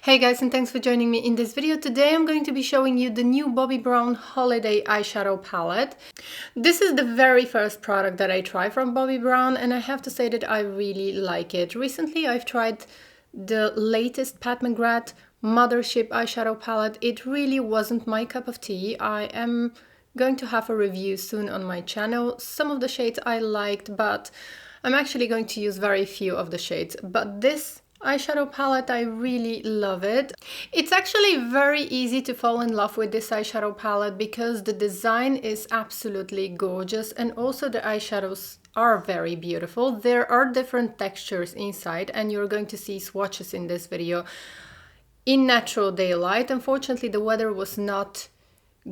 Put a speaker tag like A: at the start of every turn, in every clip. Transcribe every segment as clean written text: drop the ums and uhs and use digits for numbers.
A: Hey guys, and thanks for joining me in this video. Today I'm going to be showing you the new Bobbi Brown Holiday Eyeshadow Palette. This is the very first product that I try from Bobbi Brown, and I have to say that I really like it. Recently I've tried the latest Pat McGrath Mothership eyeshadow palette. It really wasn't my cup of tea. I am going to have a review soon on my channel. Some of the shades I liked, but I'm actually going to use very few of the shades. But this eyeshadow palette, I really love it. It's actually very easy to fall in love with this eyeshadow palette because the design is absolutely gorgeous, and also the eyeshadows are very beautiful. There are different textures inside, and you're going to see swatches in this video in natural daylight. Unfortunately, the weather was not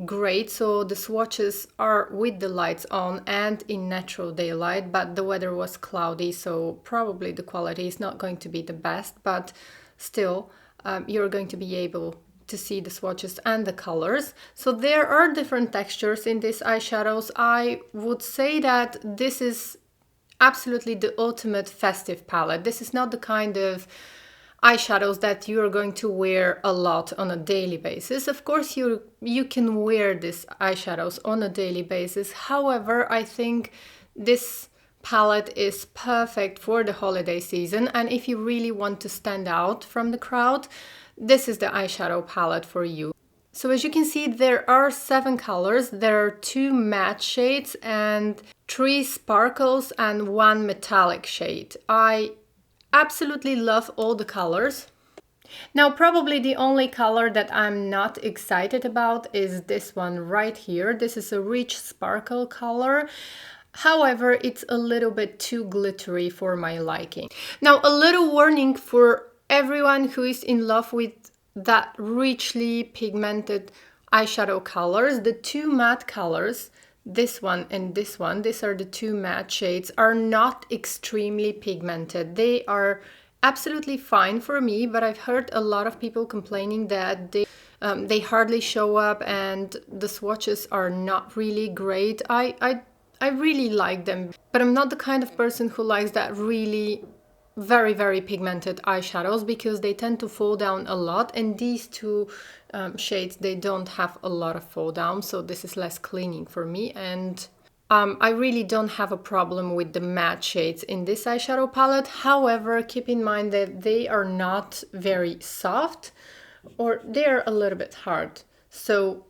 A: great, so the swatches are with the lights on and in natural daylight, but the weather was cloudy, so probably the quality is not going to be the best, but still you're going to be able to see the swatches and the colors. So there are different textures in these eyeshadows. I would say that this is absolutely the ultimate festive palette. This is not the kind of eyeshadows that you're going to wear a lot on a daily basis. Of course, you can wear these eyeshadows on a daily basis. However, I think this palette is perfect for the holiday season, and if you really want to stand out from the crowd, this is the eyeshadow palette for you. So as you can see, there are 7 colors. There are 2 matte shades and 3 sparkles and 1 metallic shade. I absolutely love all the colors. Now, probably the only color that I'm not excited about is this one right here. This is a rich sparkle color. However, it's a little bit too glittery for my liking. Now, a little warning for everyone who is in love with that richly pigmented eyeshadow colors. The 2 matte colors, this one and this one, these are the 2 matte shades, are not extremely pigmented. They are absolutely fine for me, but I've heard a lot of people complaining that they hardly show up and the swatches are not really great. I really like them, but I'm not the kind of person who likes that really very pigmented eyeshadows because they tend to fall down a lot, and these 2 shades, they don't have a lot of fall down, so this is less cleaning for me. And I really don't have a problem with the matte shades in this eyeshadow palette. However, keep in mind that they are not very soft, or they're a little bit hard, so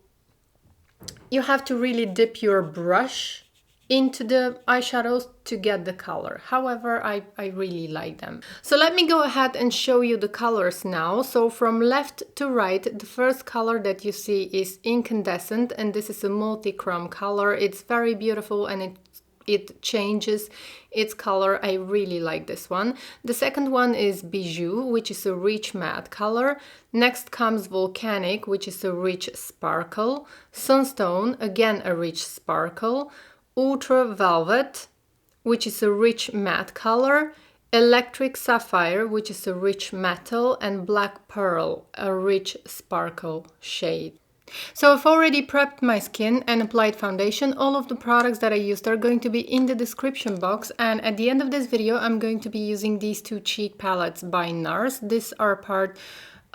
A: you have to really dip your brush into the eyeshadows to get the color. However, I really like them. So let me go ahead and show you the colors now. So from left to right, the first color that you see is Incandescent, and this is a multi-chrome color. It's very beautiful and it changes its color. I really like this one. The second one is Bijou, which is a rich matte color. Next comes Volcanic, which is a rich sparkle. Sunstone, again a rich sparkle. Ultra Velvet, which is a rich matte color. Electric Sapphire, which is a rich metal. And Black Pearl, a rich sparkle shade. So I've already prepped my skin and applied foundation. All of the products that I used are going to be in the description box, and at the end of this video I'm going to be using these 2 cheek palettes by NARS. These are part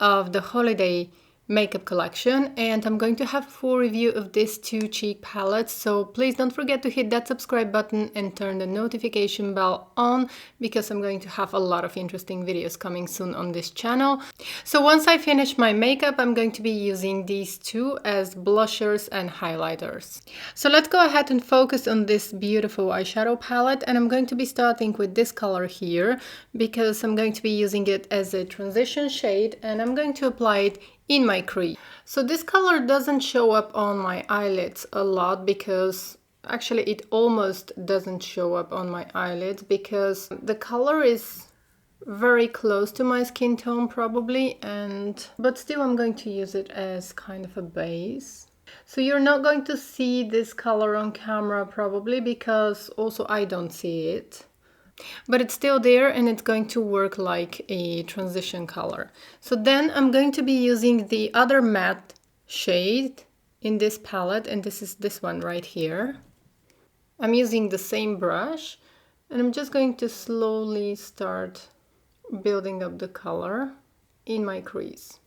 A: of the holiday makeup collection, and I'm going to have a full review of these 2 cheek palettes, so please don't forget to hit that subscribe button and turn the notification bell on, because I'm going to have a lot of interesting videos coming soon on this channel. So once I finish my makeup, I'm going to be using these 2 as blushers and highlighters. So let's go ahead and focus on this beautiful eyeshadow palette, and I'm going to be starting with this color here because I'm going to be using it as a transition shade, and I'm going to apply it in my crease. So this color doesn't show up on my eyelids a lot, because actually it almost doesn't show up on my eyelids because the color is very close to my skin tone probably, but still I'm going to use it as kind of a base. So you're not going to see this color on camera probably because also I don't see it. But it's still there and it's going to work like a transition color. So then I'm going to be using the other matte shade in this palette, and this is this one right here. I'm using the same brush and I'm just going to slowly start building up the color in my crease.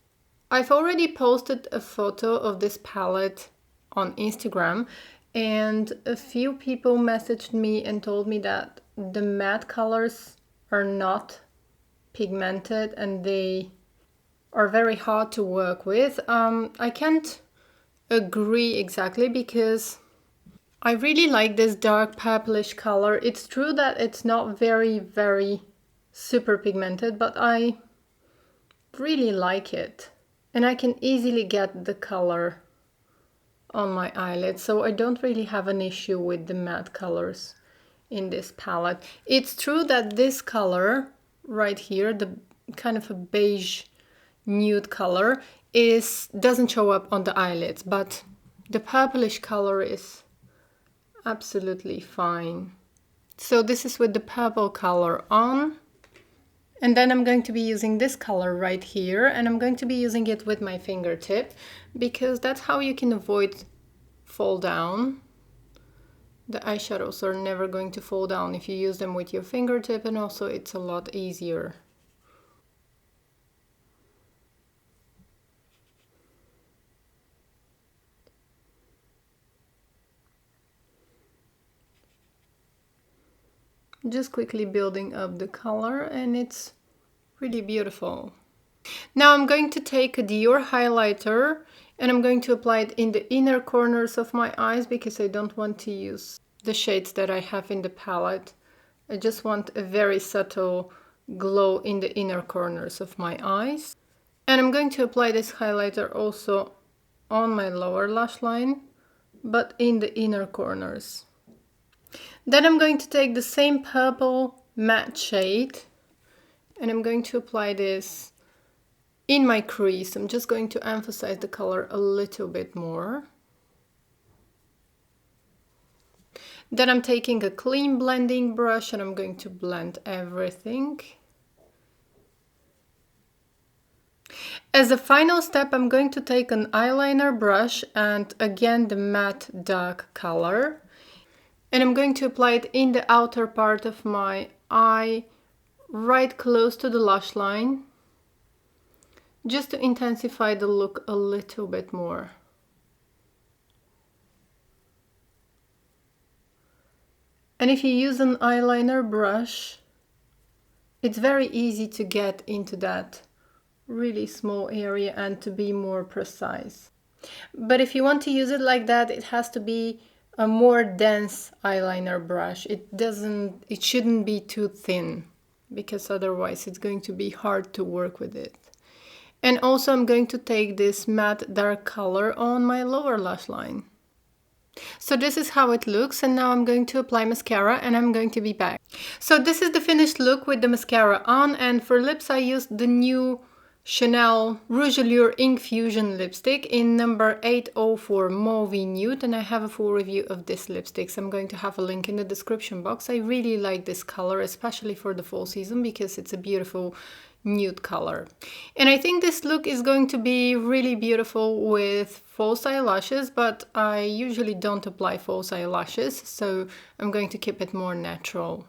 A: I've already posted a photo of this palette on Instagram, and a few people messaged me and told me that the matte colors are not pigmented and they are very hard to work with. I can't agree exactly because I really like this dark purplish color. It's true that it's not very super pigmented, but I really like it. And I can easily get the color on my eyelids, so I don't really have an issue with the matte colors in this palette. It's true that this color right here, the kind of a beige nude color, doesn't show up on the eyelids, but the purplish color is absolutely fine. So this is with the purple color on. And then I'm going to be using this color right here, and I'm going to be using it with my fingertip because that's how you can avoid fall down. The eyeshadows are never going to fall down if you use them with your fingertip, and also it's a lot easier. Just quickly building up the color, and it's really beautiful. Now I'm going to take a Dior highlighter and I'm going to apply it in the inner corners of my eyes because I don't want to use the shades that I have in the palette. I just want a very subtle glow in the inner corners of my eyes. And I'm going to apply this highlighter also on my lower lash line, but in the inner corners. Then I'm going to take the same purple matte shade and I'm going to apply this in my crease. I'm just going to emphasize the color a little bit more. Then I'm taking a clean blending brush and I'm going to blend everything. As a final step, I'm going to take an eyeliner brush and again the matte dark color. And I'm going to apply it in the outer part of my eye, right close to the lash line, just to intensify the look a little bit more. And if you use an eyeliner brush, it's very easy to get into that really small area and to be more precise. But if you want to use it like that, it has to be a more dense eyeliner brush. It shouldn't be too thin because otherwise it's going to be hard to work with it. And also I'm going to take this matte dark color on my lower lash line. So this is how it looks, and now I'm going to apply mascara and I'm going to be back. So this is the finished look with the mascara on, and for lips I used the new Chanel Rouge Allure Ink Fusion lipstick in number 804 Mauve Nude, and I have a full review of this lipstick, so I'm going to have a link in the description box. I really like this color, especially for the fall season, because it's a beautiful nude color. And I think this look is going to be really beautiful with false eyelashes, but I usually don't apply false eyelashes, so I'm going to keep it more natural.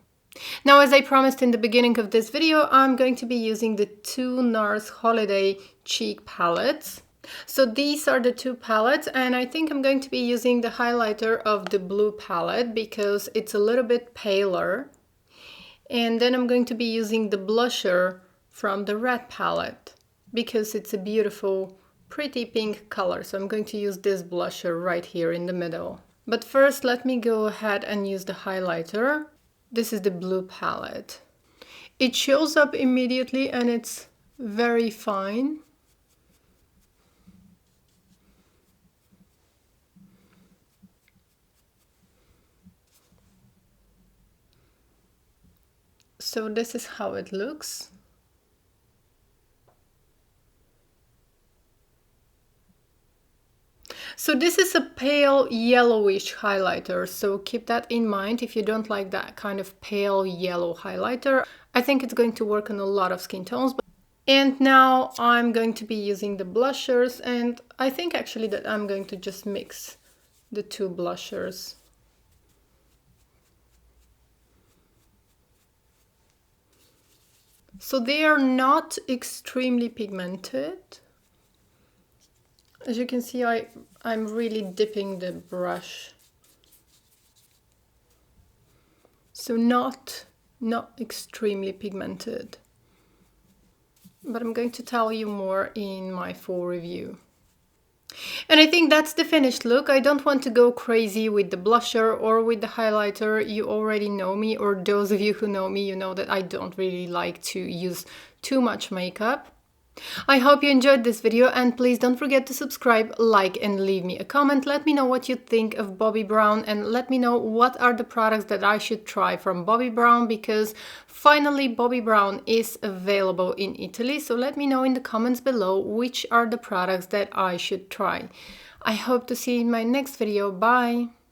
A: Now, as I promised in the beginning of this video, I'm going to be using the two NARS Holiday Cheek palettes. So these are the two palettes, and I think I'm going to be using the highlighter of the blue palette because it's a little bit paler. And then I'm going to be using the blusher from the red palette because it's a beautiful, pretty pink color. So I'm going to use this blusher right here in the middle. But first, let me go ahead and use the highlighter. This is the blue palette. It shows up immediately and it's very fine. So this is how it looks. So this is a pale yellowish highlighter, so keep that in mind if you don't like that kind of pale yellow highlighter. I think it's going to work on a lot of skin tones. And now I'm going to be using the blushers, and I think actually that I'm going to just mix the two blushers. So they are not extremely pigmented. As you can see, I'm really dipping the brush. So not extremely pigmented. But I'm going to tell you more in my full review. And I think that's the finished look. I don't want to go crazy with the blusher or with the highlighter. You already know me, or those of you who know me, you know that I don't really like to use too much makeup. I hope you enjoyed this video, and please don't forget to subscribe, like, and leave me a comment. Let me know what you think of Bobbi Brown, and let me know what are the products that I should try from Bobbi Brown, because finally Bobbi Brown is available in Italy. So let me know in the comments below which are the products that I should try. I hope to see you in my next video. Bye!